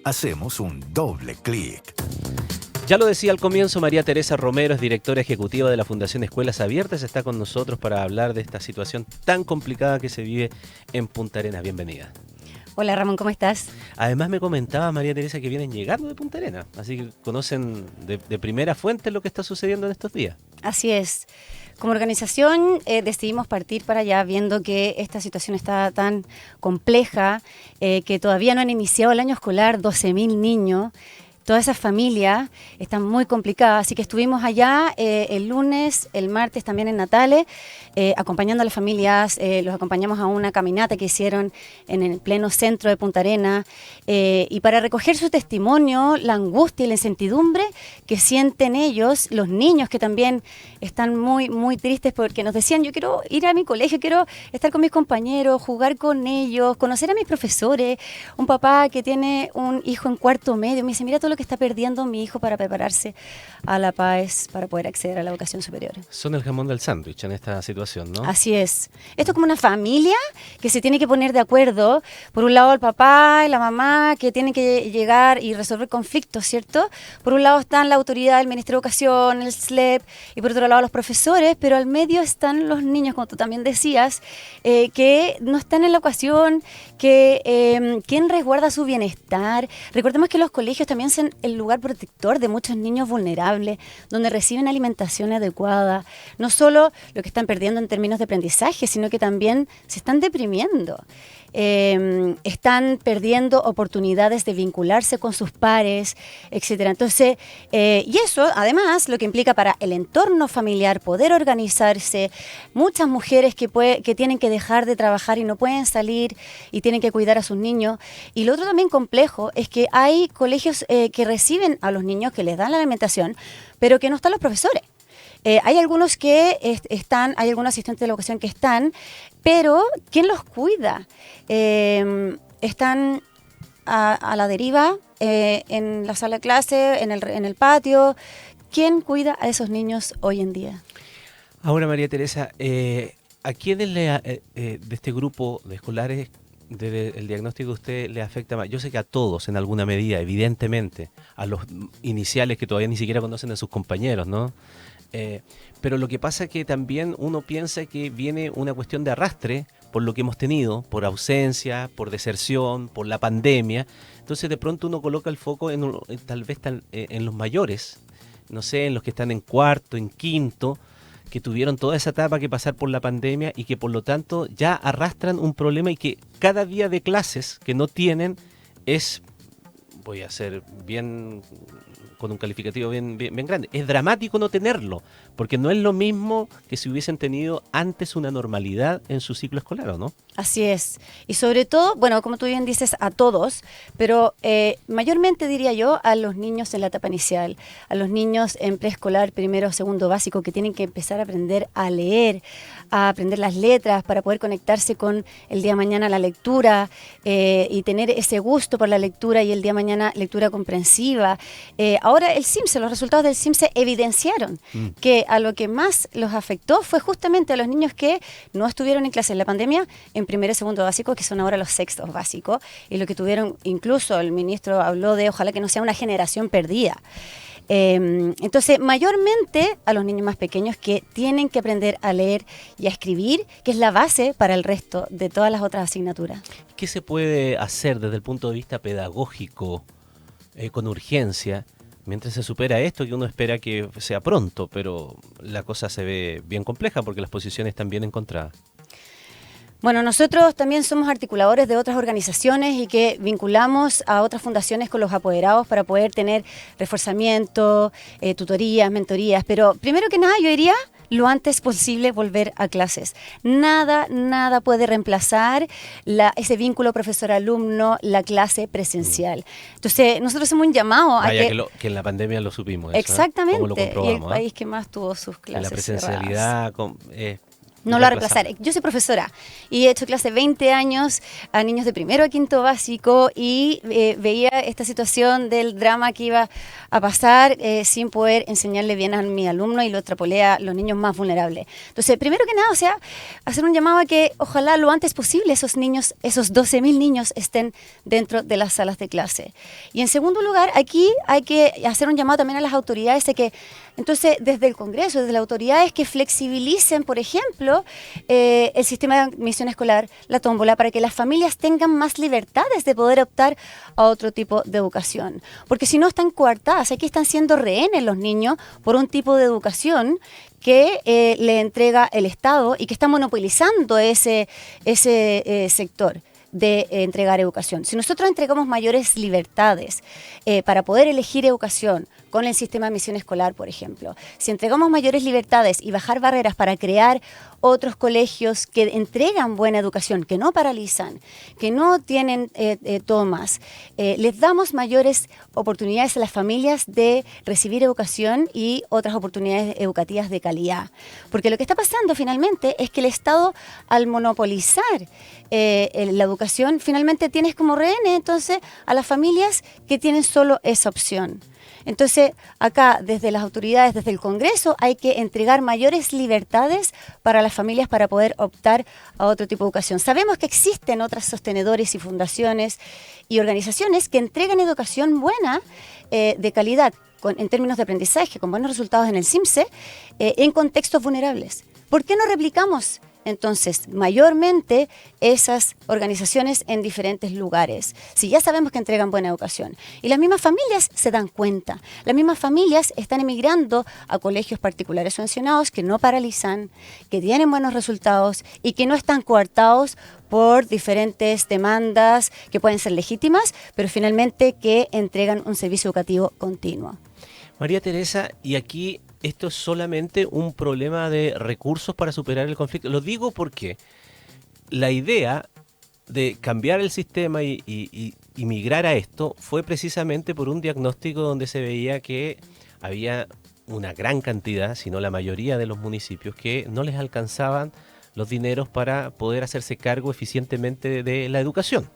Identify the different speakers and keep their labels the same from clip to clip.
Speaker 1: hacemos un doble clic.
Speaker 2: Ya lo decía al comienzo, María Teresa Romero es directora ejecutiva de la Fundación Escuelas Abiertas. Está con nosotros para hablar de esta situación tan complicada que se vive en Punta Arenas. Bienvenida.
Speaker 3: Hola Ramón, ¿cómo estás?
Speaker 2: Además me comentaba María Teresa que vienen llegando de Punta Arenas, así que conocen de primera fuente lo que está sucediendo en estos días.
Speaker 3: Así es. Como organización decidimos partir para allá viendo que esta situación está tan compleja, que todavía no han iniciado el año escolar 12.000 niños. Todas esas familias están muy complicadas, así que estuvimos allá el lunes, el martes también en Natales, acompañando a las familias, los acompañamos a una caminata que hicieron en el pleno centro de Punta Arenas, y para recoger su testimonio, la angustia y la incertidumbre que sienten ellos, los niños que también están muy, muy tristes porque nos decían, yo quiero ir a mi colegio, quiero estar con mis compañeros, jugar con ellos, conocer a mis profesores. Un papá que tiene un hijo en cuarto medio me dice, mira todo lo que está perdiendo mi hijo para prepararse a la PAES, para poder acceder a la educación superior.
Speaker 2: Son el jamón del sándwich en esta situación, ¿no?
Speaker 3: Así es. Esto es como una familia que se tiene que poner de acuerdo. Por un lado el papá y la mamá que tienen que llegar y resolver conflictos, ¿cierto? Por un lado están la autoridad del Ministerio de Educación, el SLEP, y por otro lado los profesores, pero al medio están los niños, como tú también decías, que no están en la ocasión, que quién resguarda su bienestar. Recordemos que los colegios también son el lugar protector de muchos niños vulnerables, donde reciben alimentación adecuada, no solo lo que están perdiendo en términos de aprendizaje, sino que también se están deprimiendo. Están perdiendo oportunidades de vincularse con sus pares, etcétera. Entonces, y eso además lo que implica para el entorno familiar poder organizarse, muchas mujeres que tienen que dejar de trabajar y no pueden salir y tienen que cuidar a sus niños. Y lo otro también complejo es que hay colegios que reciben a los niños, que les dan la alimentación, pero que no están los profesores. Hay algunos que están, hay algunos asistentes de la educación que están, pero ¿quién los cuida? Están a la deriva, en la sala de clase, en el patio. ¿Quién cuida a esos niños hoy en día?
Speaker 2: Ahora, María Teresa, ¿a quiénes de este grupo de escolares el diagnóstico de usted le afecta más? Yo sé que a todos en alguna medida, evidentemente, a los iniciales que todavía ni siquiera conocen a sus compañeros, ¿no? Pero lo que pasa es que también uno piensa que viene una cuestión de arrastre por lo que hemos tenido, por ausencia, por deserción, por la pandemia. Entonces de pronto uno coloca el foco tal vez en los mayores, no sé, en los que están en cuarto, en quinto, que tuvieron toda esa etapa que pasar por la pandemia y que por lo tanto ya arrastran un problema y que cada día de clases que no tienen es, voy a ser bien con un calificativo bien grande, es dramático no tenerlo, porque no es lo mismo que si hubiesen tenido antes una normalidad en su ciclo escolar, ¿o no?
Speaker 3: Así es. Y sobre todo, bueno, como tú bien dices, a todos, pero mayormente diría yo a los niños en la etapa inicial, a los niños en preescolar, primero, segundo básico, que tienen que empezar a aprender a leer, a aprender las letras para poder conectarse con el día de mañana la lectura, y tener ese gusto por la lectura y el día de mañana lectura comprensiva. Ahora el CIMSE, los resultados del CIMSE evidenciaron que a lo que más los afectó fue justamente a los niños que no estuvieron en clase en la pandemia, en primero y segundo básico, que son ahora los sextos básicos, y lo que tuvieron, incluso el ministro habló de ojalá que no sea una generación perdida. Entonces, mayormente a los niños más pequeños que tienen que aprender a leer y a escribir, que es la base para el resto de todas las otras asignaturas.
Speaker 2: ¿Qué se puede hacer desde el punto de vista pedagógico con urgencia mientras se supera esto, que uno espera que sea pronto, pero la cosa se ve bien compleja porque las posiciones están bien encontradas?
Speaker 3: Bueno, nosotros también somos articuladores de otras organizaciones y que vinculamos a otras fundaciones con los apoderados para poder tener reforzamiento, tutorías, mentorías. Pero primero que nada yo diría lo antes posible volver a clases. Nada puede reemplazar ese vínculo profesor-alumno, la clase presencial. Entonces nosotros hacemos un llamado a
Speaker 2: que en la pandemia lo supimos.
Speaker 3: Exactamente,
Speaker 2: eso, ¿eh? ¿Cómo lo comprobamos,
Speaker 3: y el país que más tuvo sus clases
Speaker 2: la presencialidad
Speaker 3: No lo va a reemplazar. Yo soy profesora y he hecho clase 20 años a niños de primero a quinto básico y veía esta situación del drama que iba a pasar sin poder enseñarle bien a mi alumno y lo extrapolé a los niños más vulnerables. Entonces, primero que nada, o sea, hacer un llamado a que ojalá lo antes posible esos niños, esos 12.000 niños estén dentro de las salas de clase. Y en segundo lugar, aquí hay que hacer un llamado también a las autoridades de que, entonces, desde el Congreso, desde las autoridades que flexibilicen, por ejemplo, el sistema de admisión escolar, la tómbola, para que las familias tengan más libertades de poder optar a otro tipo de educación. Porque si no están coartadas, aquí están siendo rehenes los niños por un tipo de educación que le entrega el Estado y que está monopolizando ese sector de entregar educación. Si nosotros entregamos mayores libertades para poder elegir educación con el sistema de admisión escolar, por ejemplo, si entregamos mayores libertades y bajar barreras para crear otros colegios que entregan buena educación, que no paralizan, que no tienen tomas, les damos mayores oportunidades a las familias de recibir educación y otras oportunidades educativas de calidad. Porque lo que está pasando finalmente es que el Estado, al monopolizar la educación, finalmente tienes como rehenes entonces a las familias que tienen solo esa opción. Entonces, acá, desde las autoridades, desde el Congreso, hay que entregar mayores libertades para las familias para poder optar a otro tipo de educación. Sabemos que existen otras sostenedores y fundaciones y organizaciones que entregan educación buena, de calidad, en términos de aprendizaje, con buenos resultados en el CIMSE, en contextos vulnerables. ¿Por qué no replicamos entonces mayormente esas organizaciones en diferentes lugares? Si ya sabemos que entregan buena educación y las mismas familias se dan cuenta, las mismas familias están emigrando a colegios particulares subvencionados que no paralizan, que tienen buenos resultados y que no están coartados por diferentes demandas que pueden ser legítimas, pero finalmente que entregan un servicio educativo continuo.
Speaker 2: María Teresa, y aquí esto es solamente un problema de recursos para superar el conflicto. Lo digo porque la idea de cambiar el sistema y migrar a esto fue precisamente por un diagnóstico donde se veía que había una gran cantidad, si no la mayoría de los municipios, que no les alcanzaban los dineros para poder hacerse cargo eficientemente de la educación.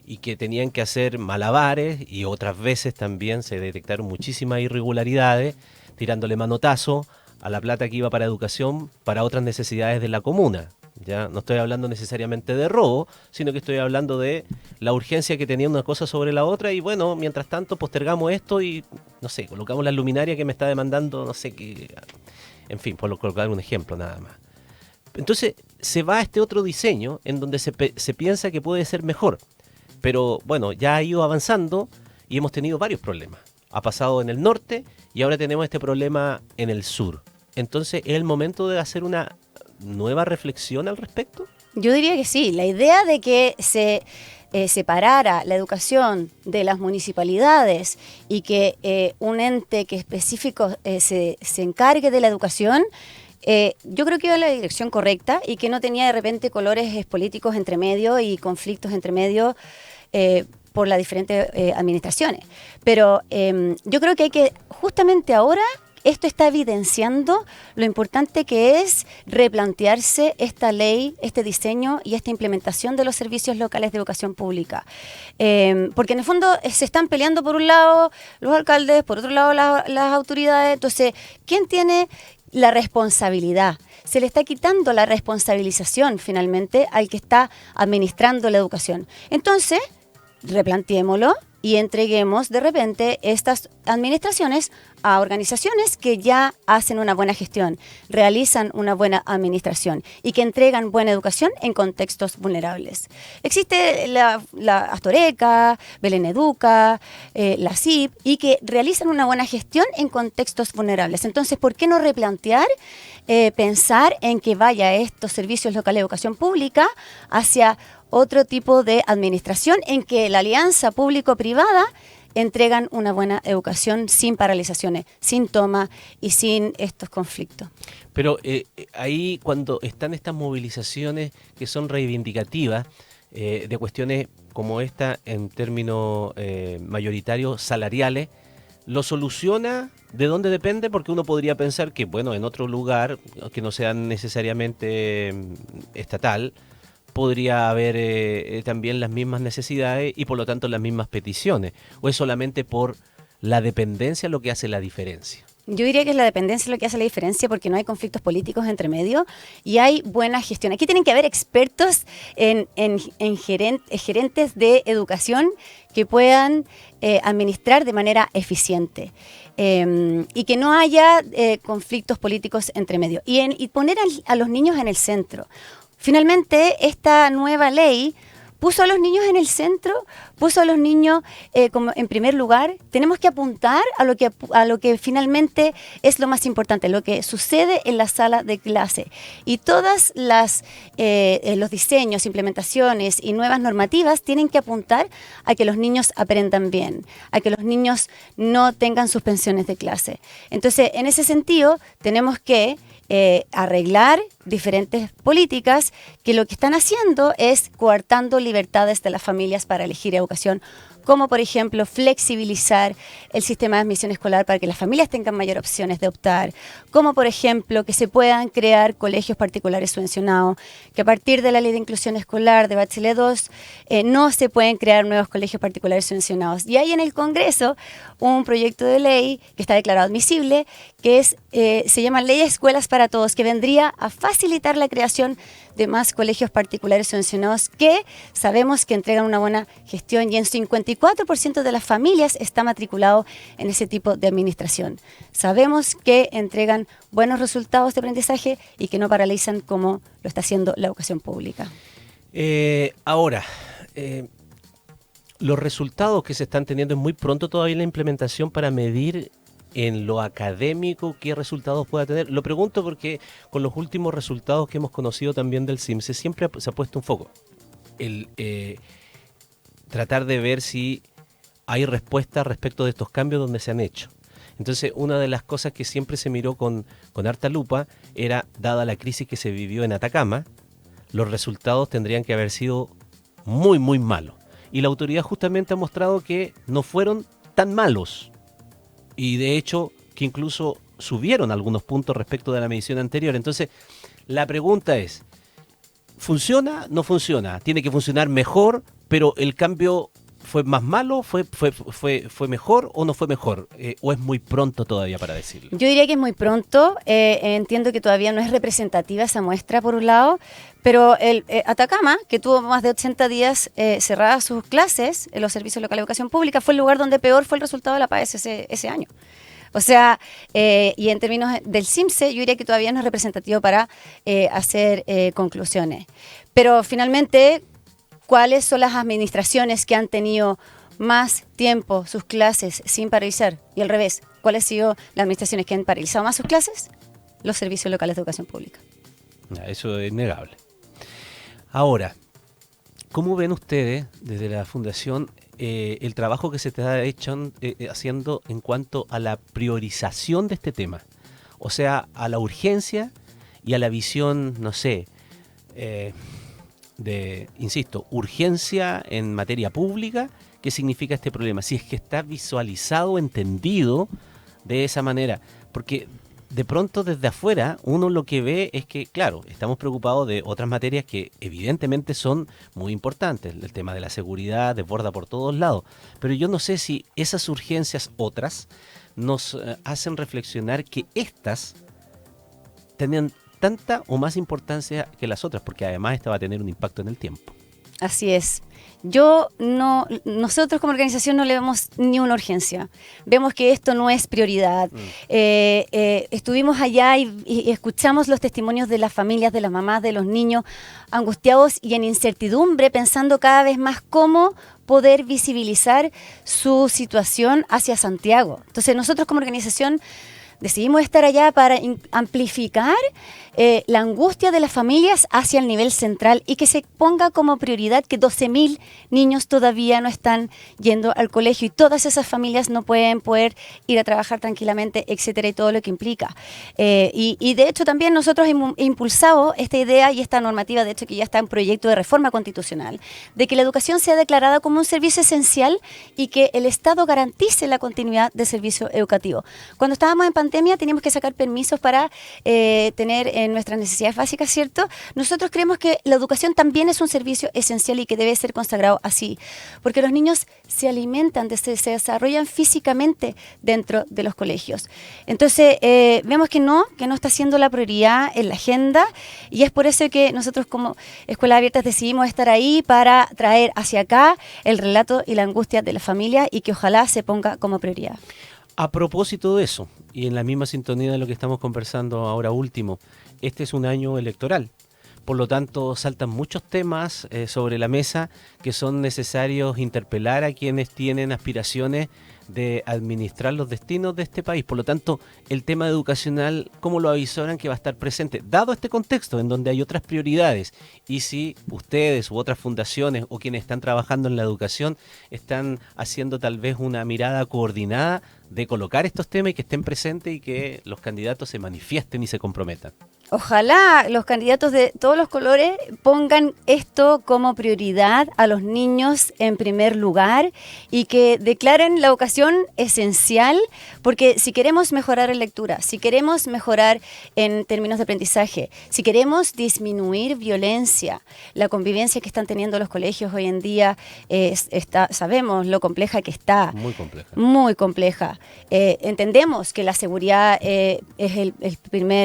Speaker 2: Y que tenían que hacer malabares y otras veces también se detectaron muchísimas irregularidades, tirándole manotazo a la plata que iba para educación para otras necesidades de la comuna. Ya no estoy hablando necesariamente de robo, sino que estoy hablando de la urgencia que tenía una cosa sobre la otra y bueno, mientras tanto postergamos esto y, no sé, colocamos la luminaria que me está demandando, no sé qué, en fin, por colocar un ejemplo nada más. Entonces se va a este otro diseño en donde se piensa que puede ser mejor. Pero bueno, ya ha ido avanzando y hemos tenido varios problemas. Ha pasado en el norte y ahora tenemos este problema en el sur. Entonces, ¿es el momento de hacer una nueva reflexión al respecto?
Speaker 3: Yo diría que sí. La idea de que se separara la educación de las municipalidades y que un ente que específico se encargue de la educación, yo creo que iba en la dirección correcta y que no tenía de repente colores políticos entre medio y conflictos entre medio por las diferentes administraciones. Pero yo creo que hay que, justamente ahora, esto está evidenciando lo importante que es replantearse esta ley, este diseño y esta implementación de los servicios locales de educación pública. Porque en el fondo se están peleando por un lado los alcaldes, por otro lado las autoridades. Entonces, ¿quién tiene la responsabilidad? Se le está quitando la responsabilización finalmente al que está administrando la educación. Entonces, replanteémoslo y entreguemos de repente estas administraciones a organizaciones que ya hacen una buena gestión, realizan una buena administración y que entregan buena educación en contextos vulnerables. Existe la Astoreca, Belén Educa, la CIP, y que realizan una buena gestión en contextos vulnerables. Entonces, ¿por qué no replantear, pensar en que vaya estos servicios locales de educación pública hacia otro tipo de administración en que la alianza público-privada entregan una buena educación sin paralizaciones, sin toma y sin estos conflictos?
Speaker 2: Pero ahí cuando están estas movilizaciones que son reivindicativas de cuestiones como esta en términos mayoritarios salariales, ¿Lo soluciona? ¿De dónde depende? Porque uno podría pensar que, bueno, en otro lugar, que no sea necesariamente estatal, podría haber también las mismas necesidades y por lo tanto las mismas peticiones. ¿O es solamente por la dependencia lo que hace la diferencia?
Speaker 3: Yo diría que es la dependencia lo que hace la diferencia porque no hay conflictos políticos entre medio y hay buena gestión. Aquí tienen que haber expertos en gerentes de educación que puedan administrar de manera eficiente y que no haya conflictos políticos entre medio y poner a los niños en el centro. Finalmente, esta nueva ley puso a los niños en el centro, puso a los niños como en primer lugar. Tenemos que apuntar a lo que finalmente es lo más importante, lo que sucede en la sala de clase. Y todas los diseños, implementaciones y nuevas normativas tienen que apuntar a que los niños aprendan bien, a que los niños no tengan suspensiones de clase. Entonces, en ese sentido, tenemos que arreglar diferentes políticas que lo que están haciendo es coartando libertades de las familias para elegir educación, como por ejemplo flexibilizar el sistema de admisión escolar para que las familias tengan mayor opciones de optar, como por ejemplo que se puedan crear colegios particulares subvencionados, que a partir de la ley de inclusión escolar de Bachelet 2 no se pueden crear nuevos colegios particulares subvencionados. Y hay en el Congreso un proyecto de ley que está declarado admisible, que se llama Ley de Escuelas para Todos, que vendría a facilitar la creación de más colegios particulares subvencionados que sabemos que entregan una buena gestión y en 54% de las familias está matriculado en ese tipo de administración. Sabemos que entregan buenos resultados de aprendizaje y que no paralizan como lo está haciendo la educación pública.
Speaker 2: Ahora, los resultados que se están teniendo es muy pronto todavía la implementación para medir en lo académico qué resultados pueda tener. Lo pregunto porque con los últimos resultados que hemos conocido también del CIMSE siempre se ha puesto un foco. El tratar de ver si hay respuesta respecto de estos cambios donde se han hecho. Entonces, una de las cosas que siempre se miró con harta lupa era, dada la crisis que se vivió en Atacama, los resultados tendrían que haber sido muy, muy malos. Y la autoridad justamente ha mostrado que no fueron tan malos. Y de hecho, que incluso subieron algunos puntos respecto de la medición anterior. Entonces, la pregunta es, ¿funciona? ¿No funciona? ¿Tiene que funcionar mejor? ¿Pero el cambio fue más malo? ¿Fue mejor o no fue mejor? ¿O es muy pronto todavía para decirlo?
Speaker 3: Yo diría que es muy pronto. Entiendo que todavía no es representativa esa muestra, por un lado. Pero Atacama, que tuvo más de 80 días cerradas sus clases en los servicios locales de educación pública, fue el lugar donde peor fue el resultado de la PAES ese año. O sea, y en términos del CIMSE, yo diría que todavía no es representativo para hacer conclusiones. Pero finalmente, ¿cuáles son las administraciones que han tenido más tiempo sus clases sin paralizar? Y al revés, ¿cuáles han sido las administraciones que han paralizado más sus clases? Los servicios locales de educación pública.
Speaker 2: Eso es innegable. Ahora, ¿cómo ven ustedes desde la Fundación el trabajo que se está haciendo en cuanto a la priorización de este tema? O sea, a la urgencia y a la visión, no sé, insisto, urgencia en materia pública. ¿Qué significa este problema? Si es que está visualizado, entendido de esa manera. Porque de pronto desde afuera uno lo que ve es que, claro, estamos preocupados de otras materias que evidentemente son muy importantes. El tema de la seguridad desborda por todos lados. Pero yo no sé si esas urgencias otras nos hacen reflexionar que estas tenían tanta o más importancia que las otras, porque además esta va a tener un impacto en el tiempo.
Speaker 3: Así es. Nosotros como organización no le vemos ni una urgencia. Vemos que esto no es prioridad. Estuvimos allá y escuchamos los testimonios de las familias, de las mamás, de los niños, angustiados y en incertidumbre, pensando cada vez más cómo poder visibilizar su situación hacia Santiago. Entonces nosotros como organización decidimos estar allá para amplificar la angustia de las familias hacia el nivel central y que se ponga como prioridad que 12.000 niños todavía no están yendo al colegio y todas esas familias no pueden poder ir a trabajar tranquilamente, etcétera, y todo lo que implica. Y de hecho también nosotros hemos impulsado esta idea y esta normativa, de hecho que ya está en proyecto de reforma constitucional, de que la educación sea declarada como un servicio esencial y que el Estado garantice la continuidad del servicio educativo. Cuando estábamos en pandemia teníamos que sacar permisos para tener nuestras necesidades básicas, ¿cierto? Nosotros creemos que la educación también es un servicio esencial y que debe ser consagrado así, porque los niños se alimentan, se desarrollan físicamente dentro de los colegios. Entonces, vemos que no está siendo la prioridad en la agenda y es por eso que nosotros como Escuelas Abiertas decidimos estar ahí para traer hacia acá el relato y la angustia de la familia y que ojalá se ponga como prioridad.
Speaker 2: A propósito de eso, y en la misma sintonía de lo que estamos conversando ahora último, este es un año electoral. Por lo tanto, saltan muchos temas sobre la mesa que son necesarios interpelar a quienes tienen aspiraciones de administrar los destinos de este país. Por lo tanto, el tema educacional, ¿cómo lo avisoran que va a estar presente? Dado este contexto en donde hay otras prioridades y si ustedes u otras fundaciones o quienes están trabajando en la educación están haciendo tal vez una mirada coordinada de colocar estos temas y que estén presentes y que los candidatos se manifiesten y se comprometan.
Speaker 3: Ojalá los candidatos de todos los colores pongan esto como prioridad a los niños en primer lugar y que declaren la educación esencial, porque si queremos mejorar en lectura, si queremos mejorar en términos de aprendizaje, si queremos disminuir violencia, la convivencia que están teniendo los colegios hoy en día, sabemos lo compleja que está.
Speaker 2: Muy compleja.
Speaker 3: Muy compleja. Entendemos que la seguridad es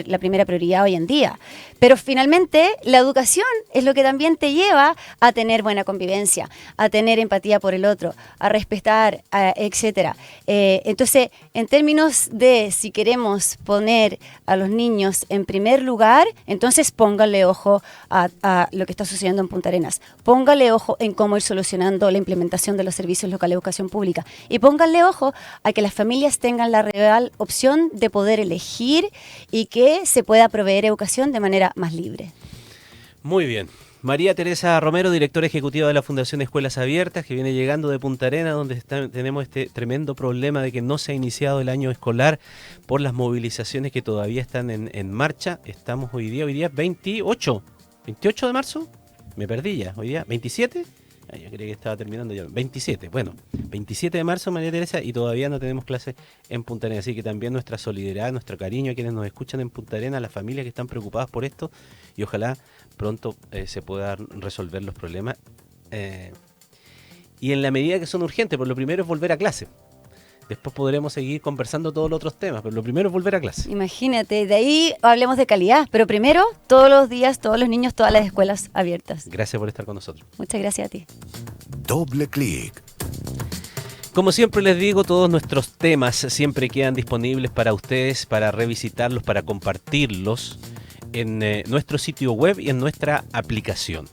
Speaker 3: la primera prioridad hoy en día, pero finalmente la educación es lo que también te lleva a tener buena convivencia, a tener empatía por el otro, a respetar, etcétera. Entonces, en términos de si queremos poner a los niños en primer lugar, entonces póngale ojo a lo que está sucediendo en Punta Arenas, póngale ojo en cómo ir solucionando la implementación de los servicios locales de educación pública y póngale ojo a que las familias tengan la real opción de poder elegir y que se pueda proveer educación de manera más libre.
Speaker 2: Muy bien. María Teresa Romero, directora ejecutiva de la Fundación Escuelas Abiertas, que viene llegando de Punta Arenas, donde tenemos este tremendo problema de que no se ha iniciado el año escolar por las movilizaciones que todavía están en marcha. Estamos hoy día 28 de marzo, me perdí ya, hoy día 27. Yo creía que estaba terminando ya. 27 de marzo, María Teresa, y todavía no tenemos clases en Punta Arenas. Así que también nuestra solidaridad, nuestro cariño a quienes nos escuchan en Punta Arenas, a las familias que están preocupadas por esto, y ojalá pronto se puedan resolver los problemas. Y en la medida que son urgentes, pero lo primero es volver a clase. Después podremos seguir conversando todos los otros temas, pero lo primero es volver a clase.
Speaker 3: Imagínate, de ahí hablemos de calidad, pero primero, todos los días, todos los niños, todas las escuelas abiertas.
Speaker 2: Gracias por estar con nosotros.
Speaker 3: Muchas gracias a ti.
Speaker 1: Doble clic.
Speaker 2: Como siempre les digo, todos nuestros temas siempre quedan disponibles para ustedes, para revisitarlos, para compartirlos en nuestro sitio web y en nuestra aplicación.